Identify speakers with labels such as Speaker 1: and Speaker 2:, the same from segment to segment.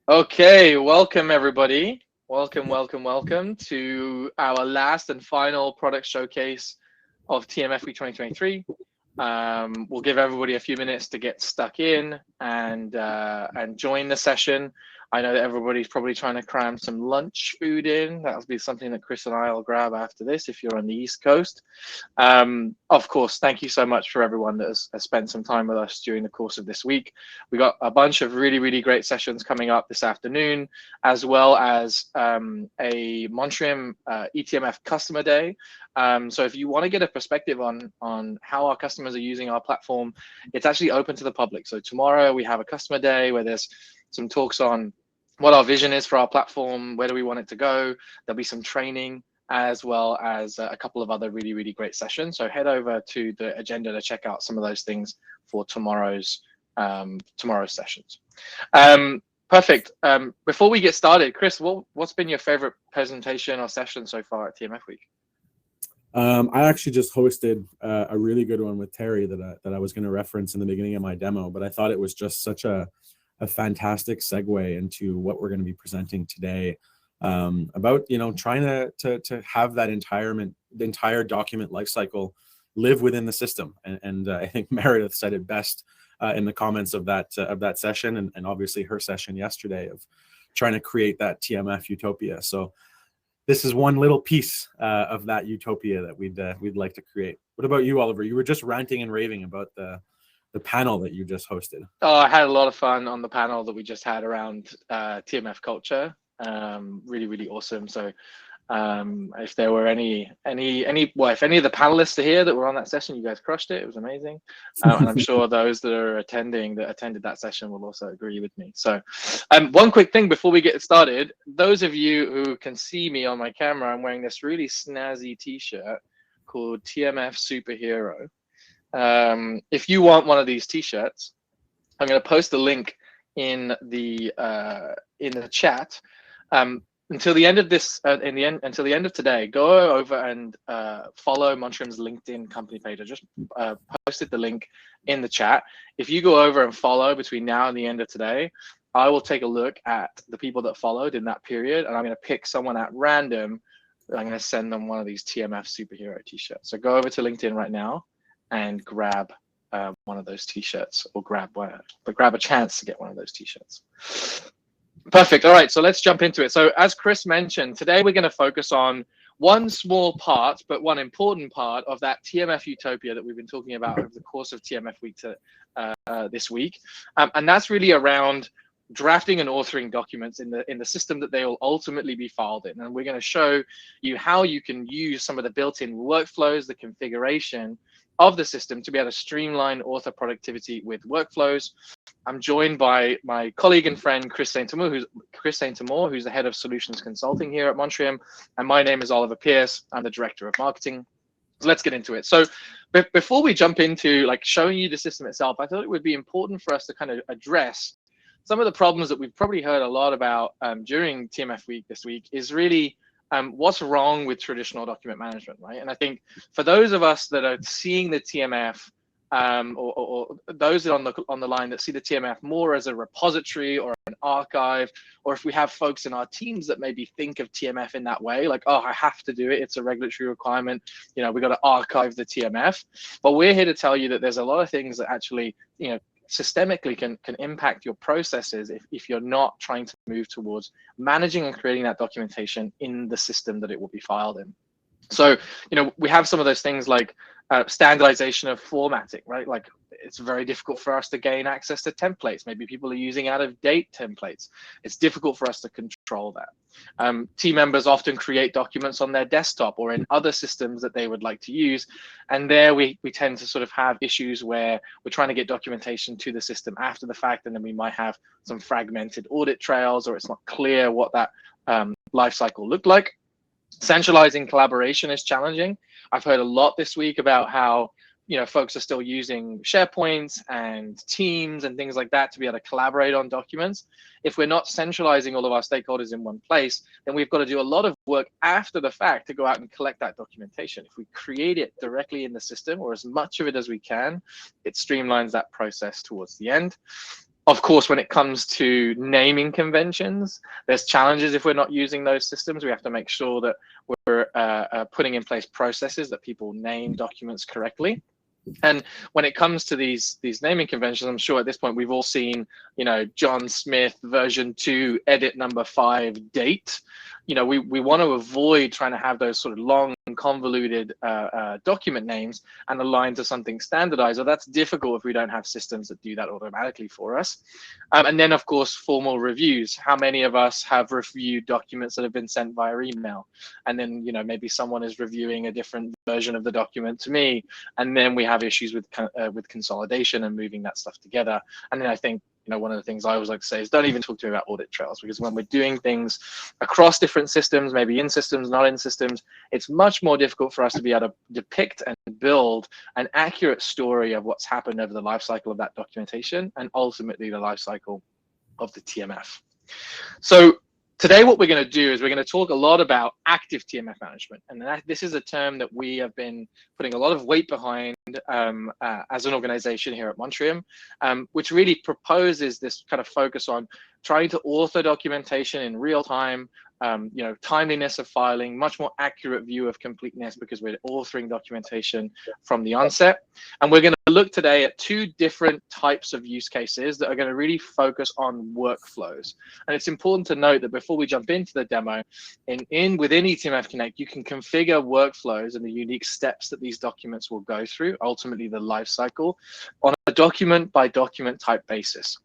Speaker 1: Okay, welcome everybody. Welcome to our last and final product showcase of TMF Week 2023. We'll give everybody a few minutes to get stuck in and join the session. I know that everybody's probably trying to cram some lunch food in. That'll be something that Chris and I will grab after this if you're on the East Coast. Of course, thank you so much for everyone that has spent some time with us during the course of this week. We got a bunch of really great sessions coming up this afternoon, as well as a Montrium eTMF customer day. So if you want to get a perspective on how our customers are using our platform, it's actually open to the public. So tomorrow we have a customer day where there's some talks on what our vision is for our platform, where do we want it to go. There'll be some training as well as a couple of other really great sessions. So head over to the agenda to check out some of those things for tomorrow's sessions. Perfect. Before we get started, Chris, what's been your favorite presentation or session so far at TMF Week?
Speaker 2: I actually just hosted a really good one with Terry that I was going to reference in the beginning of my demo, but I thought it was just such a fantastic segue into what we're going to be presenting today, about trying to have that entire document lifecycle live within the system. And I think Meredith said it best in the comments of that session, and obviously her session yesterday of trying to create that TMF utopia. So this is one little piece of that utopia that we'd like to create. What about you, Oliver? You were just ranting and raving about the panel that you just hosted.
Speaker 1: Oh, I had a lot of fun on the panel that we just had around TMF culture. Really awesome. So if there were if any of the panelists are here that were on that session, you guys crushed it. It was amazing. And I'm sure those that attended that session will also agree with me. So one quick thing before we get started, those of you who can see me on my camera, I'm wearing this really snazzy t-shirt called TMF Superhero. If you want one of these t-shirts, I'm going to post a link in the chat. Until the end of this, until the end of today, go over and follow Montrium's LinkedIn company page. I just posted the link in the chat. If you go over and follow between now and the end of today, I will take a look at the people that followed in that period, and I'm going to pick someone at random. I'm going to send them one of these TMF Superhero t-shirts. So go over to LinkedIn right now and grab one of those t-shirts, or grab a chance to get one of those t-shirts. Perfect. All right, so let's jump into it. So as Chris mentioned, today we're going to focus on one small part, but one important part of that TMF utopia that we've been talking about over the course of TMF Week this week, and that's really around drafting and authoring documents in the system that they will ultimately be filed in. And we're going to show you how you can use some of the built-in workflows, the configuration of the system to be able to streamline author productivity with workflows. I'm joined by my colleague and friend Chris Saint-Amour, who's the head of solutions consulting here at Montrium, and my name is Oliver Pierce. I'm the director of marketing. So let's get into it. So before we jump into showing you the system itself, I thought it would be important for us to kind of address some of the problems that we've probably heard a lot about during TMF Week this week. Is really what's wrong with traditional document management, right? And I think for those of us that are seeing the TMF, or those that on the line that see the TMF more as a repository or an archive, or if we have folks in our teams that maybe think of TMF in that way, like, oh, I have to do it, it's a regulatory requirement, we got to archive the TMF. But we're here to tell you that there's a lot of things that actually, systemically can impact your processes if you're not trying to move towards managing and creating that documentation in the system that it will be filed in. So, we have some of those things like standardization of formatting, right? Like, it's very difficult for us to gain access to templates. Maybe people are using out-of-date templates. It's difficult for us to control that. Team members often create documents on their desktop or in other systems that they would like to use. And there we tend to sort of have issues where we're trying to get documentation to the system after the fact, and then we might have some fragmented audit trails, or it's not clear what that life cycle looked like. Centralizing collaboration is challenging. I've heard a lot this week about how folks are still using SharePoints and Teams and things like that to be able to collaborate on documents. If we're not centralizing all of our stakeholders in one place, then we've got to do a lot of work after the fact to go out and collect that documentation. If we create it directly in the system, or as much of it as we can, it streamlines that process towards the end. Of course, when it comes to naming conventions, there's challenges if we're not using those systems. We have to make sure that we're putting in place processes that people name documents correctly. And when it comes to these naming conventions, I'm sure at this point we've all seen, John Smith version 2, edit number 5, date. We want to avoid trying to have those sort of long and convoluted document names and align to something standardized. Or that's difficult if we don't have systems that do that automatically for us. And then, of course, formal reviews. How many of us have reviewed documents that have been sent via email? And then, maybe someone is reviewing a different version of the document to me, and then we have issues with consolidation and moving that stuff together. And then I think one of the things I always like to say is don't even talk to me about audit trails, because when we're doing things across different systems, maybe in systems, not in systems, it's much more difficult for us to be able to depict and build an accurate story of what's happened over the life cycle of that documentation and ultimately the life cycle of the TMF. So today, what we're going to do is we're going to talk a lot about active TMF management. And this is a term that we have been putting a lot of weight behind as an organization here at Montrium, which really proposes this kind of focus on trying to author documentation in real time, timeliness of filing, much more accurate view of completeness because we're authoring documentation from the onset. And we're going to look today at 2 different types of use cases that are going to really focus on workflows. And it's important to note that before we jump into the demo, within eTMF Connect, you can configure workflows and the unique steps that these documents will go through, ultimately the life cycle, on a document by document type basis.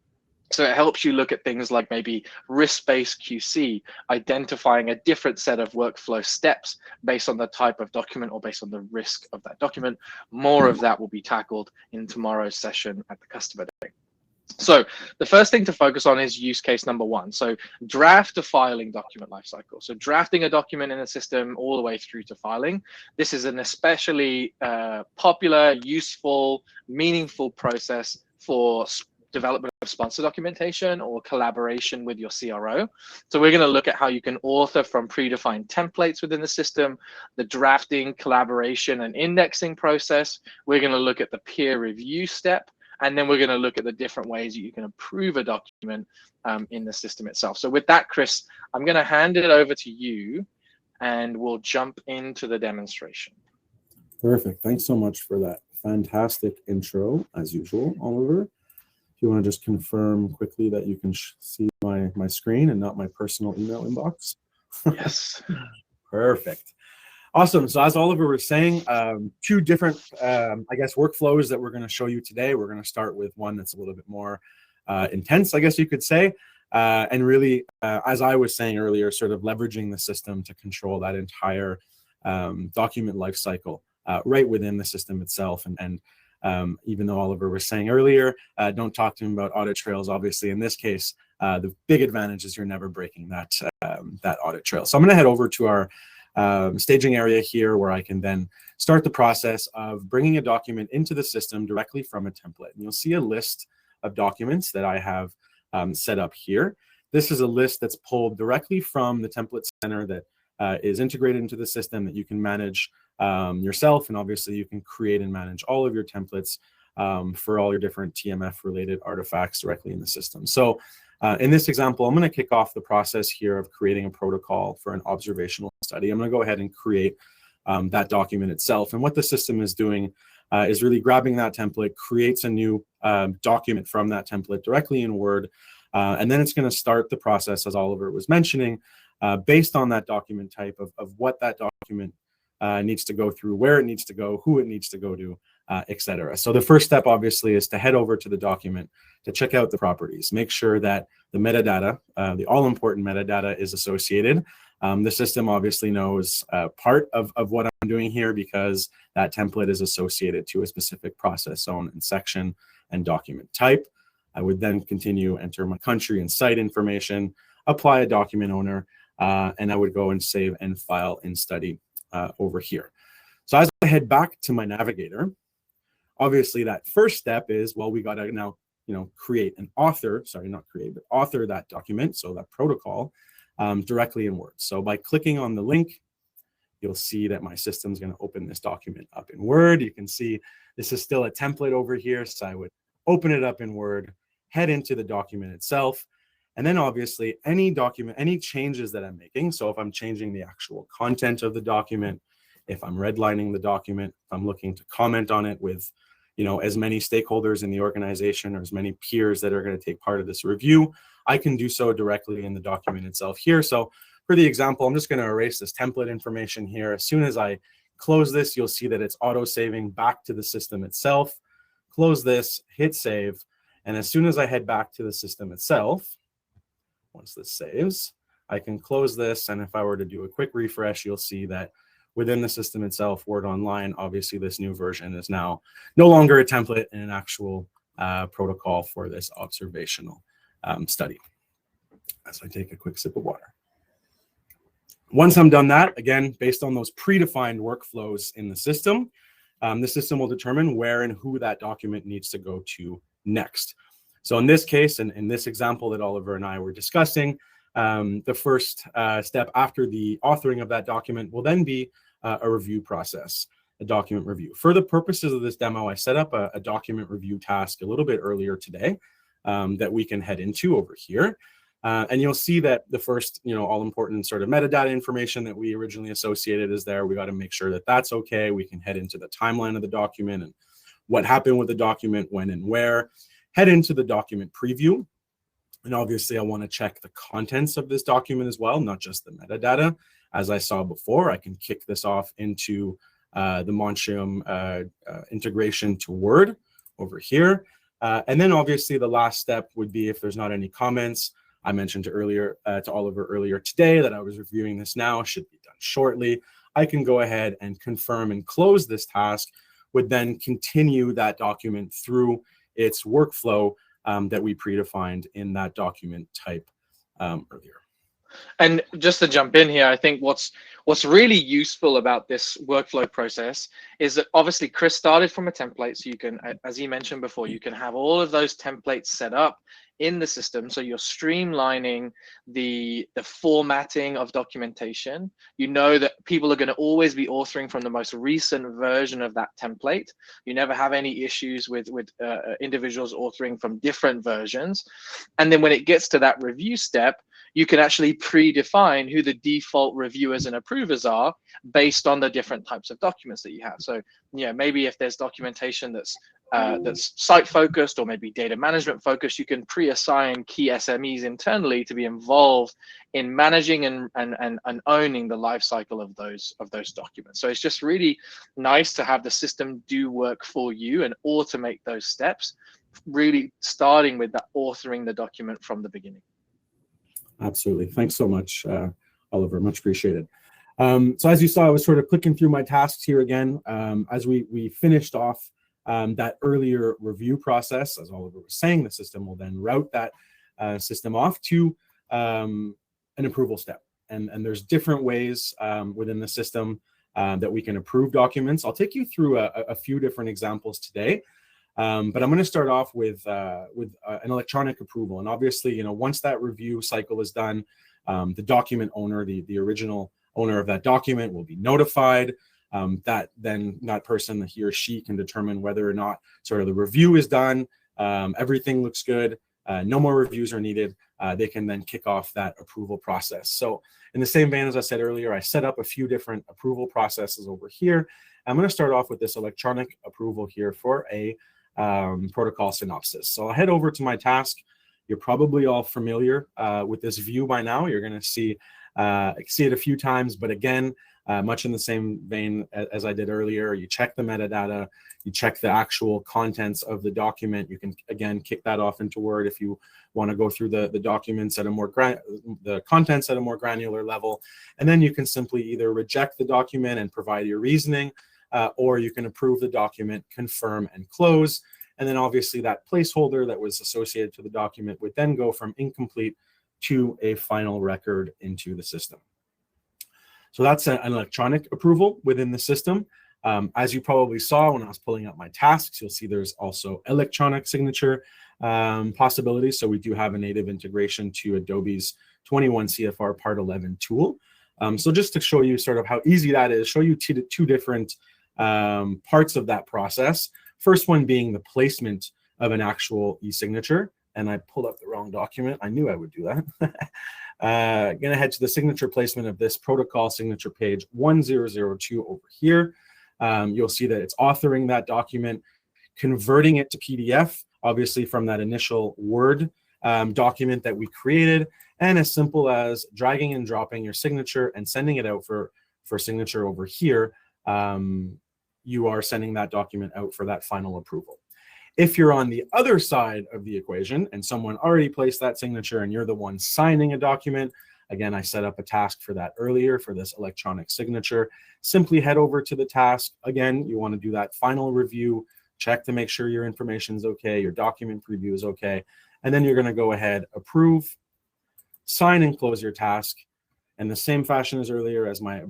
Speaker 1: So it helps you look at things like maybe risk-based QC, identifying a different set of workflow steps based on the type of document or based on the risk of that document. More of that will be tackled in tomorrow's session at the customer day. So the first thing to focus on is use case number 1. So draft to filing document lifecycle. So drafting a document in a system all the way through to filing. This is an especially popular, useful, meaningful process for development of sponsor documentation or collaboration with your CRO. So we're going to look at how you can author from predefined templates within the system, the drafting, collaboration, and indexing process. We're going to look at the peer review step, and then we're going to look at the different ways that you can approve a document in the system itself. So with that, Chris, I'm going to hand it over to you, and we'll jump into the demonstration.
Speaker 2: Perfect. Thanks so much for that fantastic intro, as usual, Oliver. You want to just confirm quickly that you can see my screen and not my personal email inbox?
Speaker 1: Yes.
Speaker 2: Perfect. Awesome. So as Oliver was saying, 2 different, workflows that we're going to show you today. We're going to start with one that's a little bit more intense, I guess you could say, and really, as I was saying earlier, sort of leveraging the system to control that entire document lifecycle right within the system itself. And even though Oliver was saying earlier, don't talk to him about audit trails. Obviously, in this case, the big advantage is you're never breaking that audit trail. So I'm going to head over to our staging area here, where I can then start the process of bringing a document into the system directly from a template. And you'll see a list of documents that I have set up here. This is a list that's pulled directly from the template center that is integrated into the system that you can manage yourself, and obviously you can create and manage all of your templates for all your different TMF related artifacts directly in the system. So in this example, I'm going to kick off the process here of creating a protocol for an observational study. I'm going to go ahead and create that document itself. And what the system is doing is really grabbing that template, creates a new document from that template directly in Word, and then it's going to start the process, as Oliver was mentioning, based on that document type of what that document needs to go through, where it needs to go, who it needs to go to, etc. So the first step, obviously, is to head over to the document to check out the properties. Make sure that the metadata, the all-important metadata, is associated. The system obviously knows part of what I'm doing here because that template is associated to a specific process zone and section and document type. I would then continue, enter my country and site information, apply a document owner, and I would go and save and file in study over here. So as I head back to my navigator, obviously that first step is, well, we got to now, create an author, author that document, so that protocol, directly in Word. So by clicking on the link, you'll see that my system's going to open this document up in Word. You can see this is still a template over here, so I would open it up in Word, head into the document itself. And then obviously any changes that I'm making. So if I'm changing the actual content of the document, if I'm redlining the document, if I'm looking to comment on it with, as many stakeholders in the organization or as many peers that are going to take part of this review, I can do so directly in the document itself here. So for the example, I'm just going to erase this template information here. As soon as I close this, you'll see that it's auto-saving back to the system itself. Close this, hit save. And as soon as I head back to the system itself, once this saves, I can close this. And if I were to do a quick refresh, you'll see that within the system itself, Word Online, obviously this new version is now no longer a template and an actual protocol for this observational study. As I take a quick sip of water. Once I'm done that, again, based on those predefined workflows in the system will determine where and who that document needs to go to next. So in this case, and in this example that Oliver and I were discussing, the first step after the authoring of that document will then be a review process, a document review. For the purposes of this demo, I set up a document review task a little bit earlier today that we can head into over here. And you'll see that the first, all-important sort of metadata information that we originally associated is there. We got to make sure that that's okay. We can head into the timeline of the document and what happened with the document, when and where. Head into the document preview. And obviously, I want to check the contents of this document as well, not just the metadata. As I saw before, I can kick this off into the Montrium integration to Word over here. And then obviously, the last step would be if there's not any comments. I mentioned to Oliver earlier today that I was reviewing this now, should be done shortly. I can go ahead and confirm and close this task, would then continue that document through its workflow that we predefined in that document type earlier.
Speaker 1: And just to jump in here, I think what's really useful about this workflow process is that obviously Chris started from a template, so you can, as he mentioned before, you can have all of those templates set up in the system. So you're streamlining the formatting of documentation. You know that people are going to always be authoring from the most recent version of that template. You never have any issues with individuals authoring from different versions. And then when it gets to that review step, you can actually predefine who the default reviewers and approvers are based on the different types of documents that you have. So, maybe if there's documentation that's site focused or maybe data management focused, you can pre-assign key SMEs internally to be involved in managing and owning the life cycle of those documents. So it's just really nice to have the system do work for you and automate those steps, really starting with that authoring the document from the beginning.
Speaker 2: Absolutely. Thanks so much, Oliver. Much appreciated. So as you saw, I was sort of clicking through my tasks here again. As we finished off that earlier review process, as Oliver was saying, the system will then route that system off to an approval step. And there's different ways within the system that we can approve documents. I'll take you through a few different examples today. But I'm going to start off with an electronic approval. And obviously, once that review cycle is done, the document owner, the original owner of that document, will be notified. That person, he or she, can determine whether or not sort of the review is done. Everything looks good. No more reviews are needed. They can then kick off that approval process. So in the same vein as I said earlier, I set up a few different approval processes over here. I'm going to start off with this electronic approval here for a protocol synopsis. So I'll head over to my task. You're probably all familiar with this view by now. You're going to see it a few times, but again, much in the same vein as I did earlier, you check the metadata, you check the actual contents of the document. You can again kick that off into Word if you want to go through the documents at the contents at a more granular level, and then you can simply either reject the document and provide your reasoning, or you can approve the document, confirm, and close. And then obviously that placeholder that was associated to the document would then go from incomplete to a final record into the system. So that's an electronic approval within the system. As you probably saw when I was pulling up my tasks, you'll see there's also electronic signature possibilities. So we do have a native integration to Adobe's 21 CFR Part 11 tool. So just to show you sort of how easy that is, show you two different parts of that process. First one being the placement of an actual e-signature and I pulled up the wrong document. I knew I would do that. Gonna head to the signature placement of this protocol signature page 1002 over here. You'll see that it's authoring that document, converting it to PDF, obviously from that initial Word document that we created, and as simple as dragging and dropping your signature and sending it out for signature over here. You are sending that document out for that final approval. If you're on the other side of the equation and someone already placed that signature and you're the one signing a document, again, I set up a task for that earlier for this electronic signature. Simply head over to the task. Again, you want to do that final review, check to make sure your information is okay, your document preview is okay, and then you're going to go ahead, approve, sign and close your task. In the same fashion as earlier, as my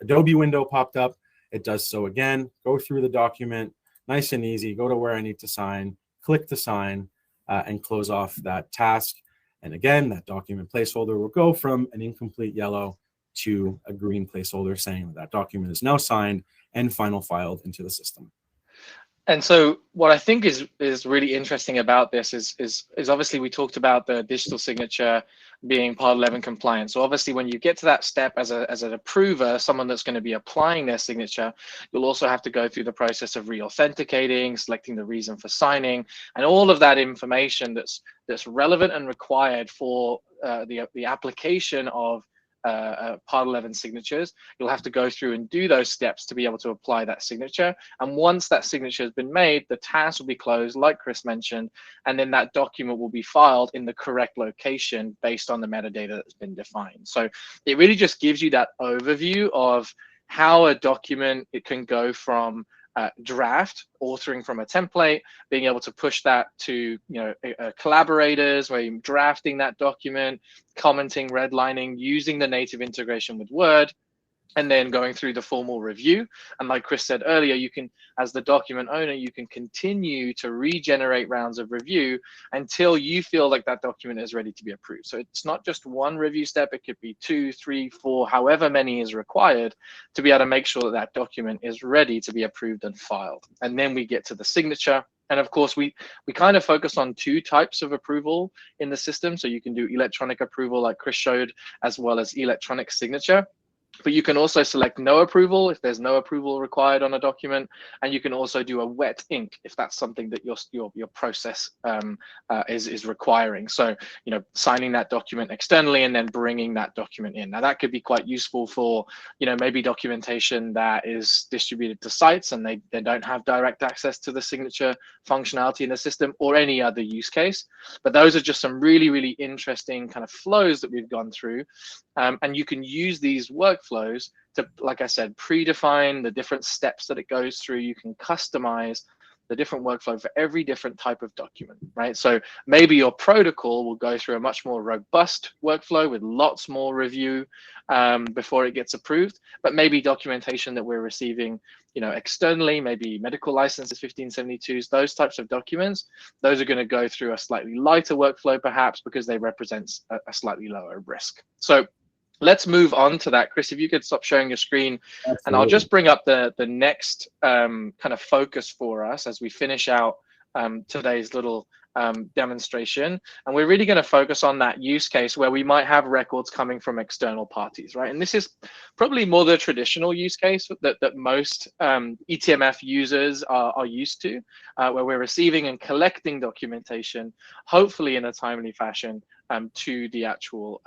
Speaker 2: Adobe window popped up, it does so again. Go through the document, nice and easy, go to where I need to sign, click to sign, and close off that task. And again, that document placeholder will go from an incomplete yellow to a green placeholder saying that document is now signed and final filed into the system.
Speaker 1: And so what I think is really interesting about this is obviously we talked about the digital signature being Part 11 compliant. So obviously when you get to that step as an approver, someone that's going to be applying their signature, you'll also have to go through the process of re-authenticating, selecting the reason for signing, and all of that information that's relevant and required for the application of Part 11 signatures. You'll have to go through and do those steps to be able to apply that signature. And once that signature has been made, the task will be closed, like Chris mentioned, and then that document will be filed in the correct location based on the metadata that's been defined. So it really just gives you that overview of how a document, it can go from draft, authoring from a template, being able to push that to collaborators, where you're drafting that document, commenting, redlining, using the native integration with Word, and then going through the formal review. And like Chris said earlier, you can, as the document owner, you can continue to regenerate rounds of review until you feel like that document is ready to be approved. So it's not just one review step, it could be 2, 3, 4, however many is required to be able to make sure that that document is ready to be approved and filed. And then we get to the signature. And of course, we kind of focus on 2 types of approval in the system. So you can do electronic approval like Chris showed, as well as electronic signature. But you can also select no approval if there's no approval required on a document, and you can also do a wet ink if that's something that your process is requiring. So signing that document externally and then bringing that document in. Now that could be quite useful for maybe documentation that is distributed to sites and they don't have direct access to the signature functionality in the system, or any other use case. But those are just some really, really interesting kind of flows that we've gone through, and you can use these workflows to, like I said, predefine the different steps that it goes through. You can customize the different workflow for every different type of document, right? So maybe your protocol will go through a much more robust workflow with lots more review before it gets approved. But maybe documentation that we're receiving, externally, maybe medical licenses, 1572s, those types of documents, those are going to go through a slightly lighter workflow, perhaps because they represent a slightly lower risk. So let's move on to that. Chris, if you could stop sharing your screen. Absolutely. And I'll just bring up the next kind of focus for us as we finish out today's little demonstration. And we're really going to focus on that use case where we might have records coming from external parties, right? And this is probably more the traditional use case that most eTMF users are used to, where we're receiving and collecting documentation, hopefully in a timely fashion, to the actual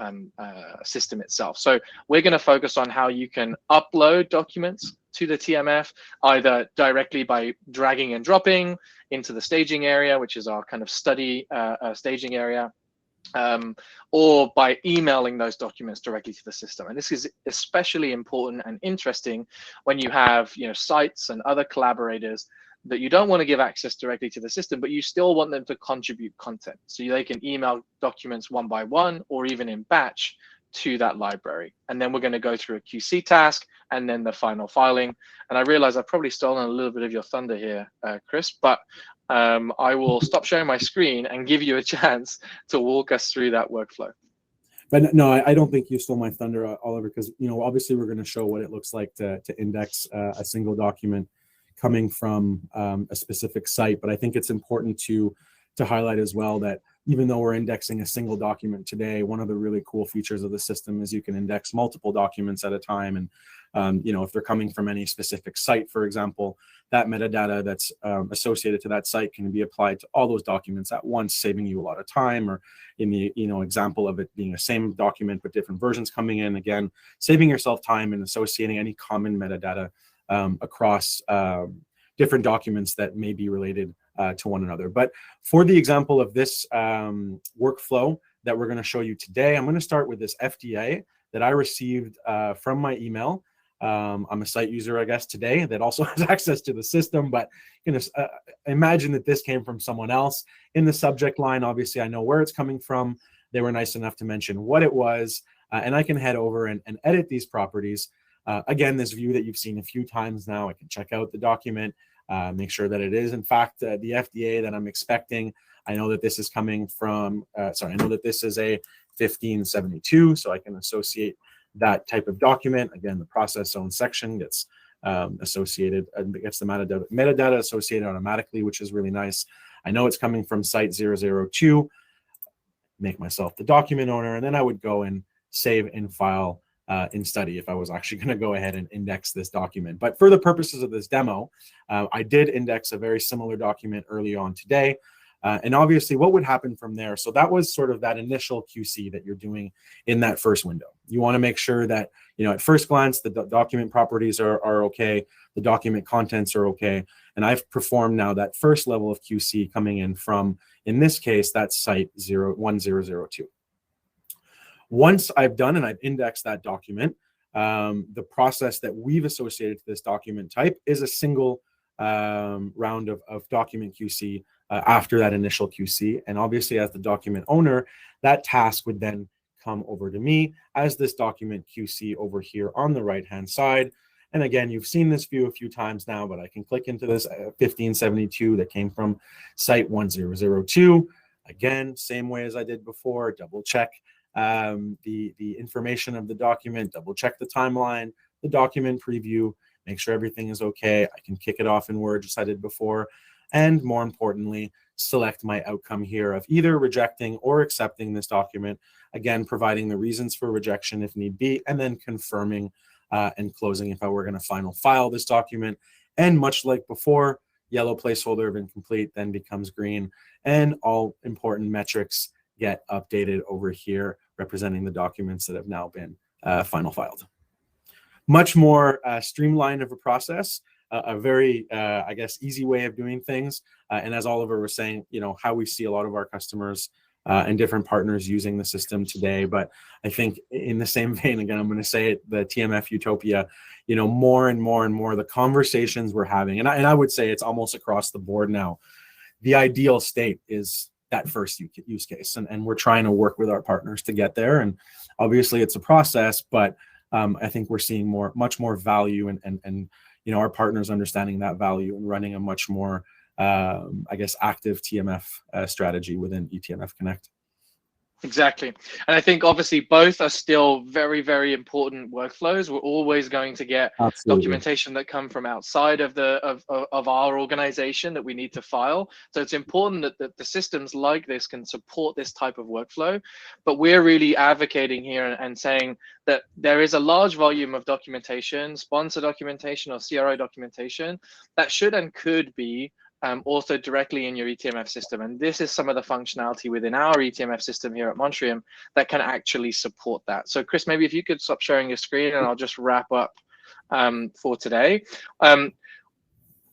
Speaker 1: system itself. So we're going to focus on how you can upload documents to the TMF, either directly by dragging and dropping into the staging area, which is our kind of study staging area, or by emailing those documents directly to the system. And this is especially important and interesting when you have sites and other collaborators that you don't want to give access directly to the system, but you still want them to contribute content. So they can email documents one by one or even in batch to that library. And then we're going to go through a QC task and then the final filing. And I realize I've probably stolen a little bit of your thunder here, Chris, but I will stop sharing my screen and give you a chance to walk us through that workflow.
Speaker 2: But no, I don't think you stole my thunder, Oliver, because obviously we're going to show what it looks like to index a single document coming from a specific site. But I think it's important to to highlight as well that even though we're indexing a single document today, one of the really cool features of the system is you can index multiple documents at a time. And if they're coming from any specific site, for example, that metadata that's associated to that site can be applied to all those documents at once, saving you a lot of time. Or in the example of it being the same document but different versions coming in, again, saving yourself time and associating any common metadata across different documents that may be related to one another. But for the example of this workflow that we're going to show you today, I'm going to start with this FDA that I received from my email. I'm a site user, I guess, today that also has access to the system, but imagine that this came from someone else. In the subject line, obviously, I know where it's coming from. They were nice enough to mention what it was, and I can head over and edit these properties. Again, this view that you've seen a few times now, I can check out the document, make sure that it is, in fact, the FDA that I'm expecting. I know that this is coming from, I know that this is a 1572, so I can associate that type of document. Again, the process zone section gets associated, gets the metadata associated automatically, which is really nice. I know it's coming from site 002, make myself the document owner, and then I would go and save in file in study if I was actually going to go ahead and index this document. But for the purposes of this demo, I did index a very similar document early on today. And obviously what would happen from there, so that was sort of that initial QC that you're doing in that first window. You want to make sure that, at first glance, the document properties are okay, the document contents are okay. And I've performed now that first level of QC coming in from, in this case, that's site 1002. Once I've done and I've indexed that document, the process that we've associated to this document type is a single round of document QC after that initial QC. And obviously, as the document owner, that task would then come over to me as this document QC over here on the right-hand side. And again, you've seen this view a few times now, but I can click into this 1572 that came from site 1002. Again, same way as I did before, double check the information of the document, double check the timeline, the document preview, make sure everything is okay. I can kick it off in Word just as I did before. And more importantly, select my outcome here of either rejecting or accepting this document, again, providing the reasons for rejection if need be, and then confirming and closing if I were going to final file this document. And much like before, yellow placeholder of incomplete then becomes green, and all important metrics get updated over here, representing the documents that have now been final filed. Much more streamlined of a process. A very, I guess, easy way of doing things. And as Oliver was saying, how we see a lot of our customers and different partners using the system today. But I think in the same vein, again, I'm going to say it, the TMF utopia, more and more and more the conversations we're having, and I would say it's almost across the board now. The ideal state is that first use case. And we're trying to work with our partners to get there. And obviously it's a process, but I think we're seeing much more value and our partners understanding that value and running a much more, I guess, active TMF strategy within eTMF Connect.
Speaker 1: Exactly. And I think obviously both are still very, very important workflows. We're always going to get documentation that come from outside of our organization that we need to file. So it's important that the systems like this can support this type of workflow. But we're really advocating here and saying that there is a large volume of documentation, sponsor documentation or CRO documentation that should and could be also directly in your eTMF system. And this is some of the functionality within our eTMF system here at Montrium that can actually support that. So Chris, maybe if you could stop sharing your screen and I'll just wrap up for today.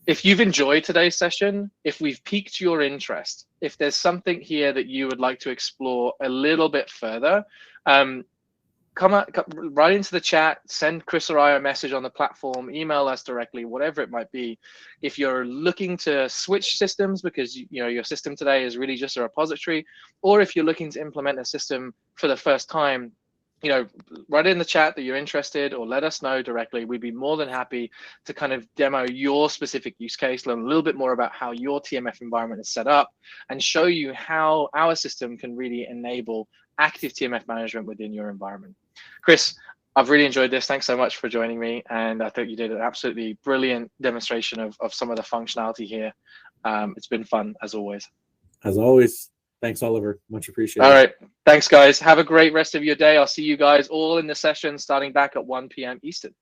Speaker 1: If you've enjoyed today's session, if we've piqued your interest, if there's something here that you would like to explore a little bit further, come right into the chat, send Chris or I a message on the platform, email us directly, whatever it might be. If you're looking to switch systems because your system today is really just a repository, or if you're looking to implement a system for the first time, write in the chat that you're interested or let us know directly. We'd be more than happy to kind of demo your specific use case, learn a little bit more about how your TMF environment is set up, and show you how our system can really enable active TMF management within your environment. Chris, I've really enjoyed this. Thanks so much for joining me. And I think you did an absolutely brilliant demonstration of some of the functionality here. It's been fun as always.
Speaker 2: As always, thanks, Oliver. Much appreciated.
Speaker 1: All right. Thanks, guys. Have a great rest of your day. I'll see you guys all in the session starting back at 1 p.m. Eastern.